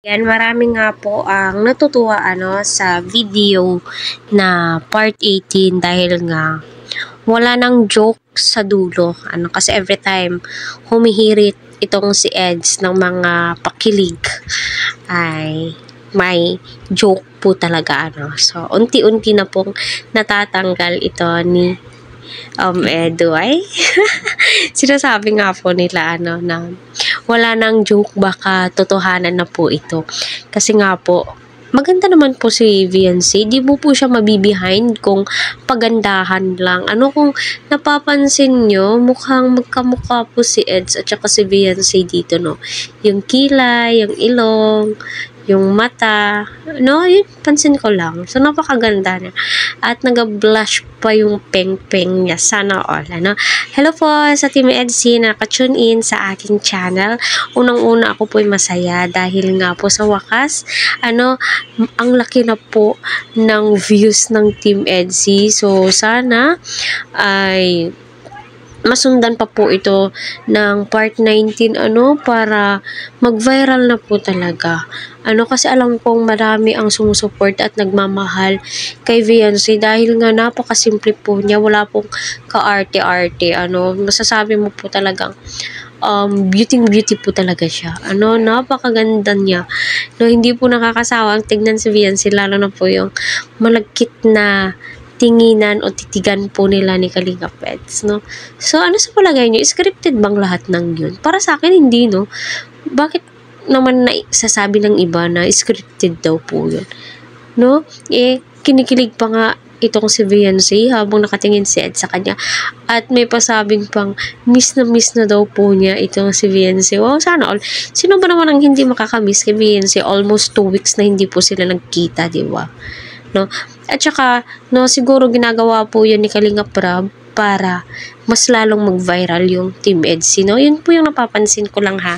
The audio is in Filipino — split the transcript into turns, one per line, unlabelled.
Yan, marami nga po ang natutuwa sa video na part 18 dahil nga wala nang joke sa dulo. Kasi every time humihirit itong si Eds ng mga pakilig ay may joke po talaga So unti-unti na pong natatanggal ito ni Edu ay sinasabi nga po nila na wala nang joke, baka totohanan na po ito. Kasi nga po, maganda naman po si VNC. Di mo po siya mabibehind kung pagandahan lang. Kung napapansin nyo, mukhang magkamukha po si Eds at saka si VNC dito, no? Yung kilay, yung ilong, yung mata, yun, pansin ko lang. So, napakaganda niya. At nag-blush pa yung peng-peng niya. Sana all, Hello po sa Team Edsy na naka-tune in sa aking channel. Unang-una ako po'y masaya dahil nga po sa wakas, ang laki na po ng views ng Team Edsy. So, sana ay masundan pa po ito ng part 19 para mag-viral na po talaga. Kasi alam kong marami ang sumusuport at nagmamahal kay VNC dahil nga napakasimple po niya, wala pong kaarte-arte. Masasabi mo po talagang beauty po talaga siya. Napakaganda niya. Hindi po nakakasawang tignan si VNC, lalo na po yung malagkit na tinginan o titigan po nila ni Kalinga Pets, So, sa palagay nyo? Scripted bang lahat ng yun? Para sa akin, hindi, Bakit naman sasabi ng iba na scripted daw po yun? Kinikilig pa nga itong si VNC habang nakatingin si Ed sa kanya. At may pasabing pang miss na daw po niya itong si VNC. Wow, sana all. Sino ba naman ang hindi makakamiss kay VNC? Almost 2 weeks na hindi po sila nagkita, di ba? At saka, siguro ginagawa po yun ni Kalinga Prab para mas lalong mag-viral yung Team Edsy, Yun po yung napapansin ko lang, ha.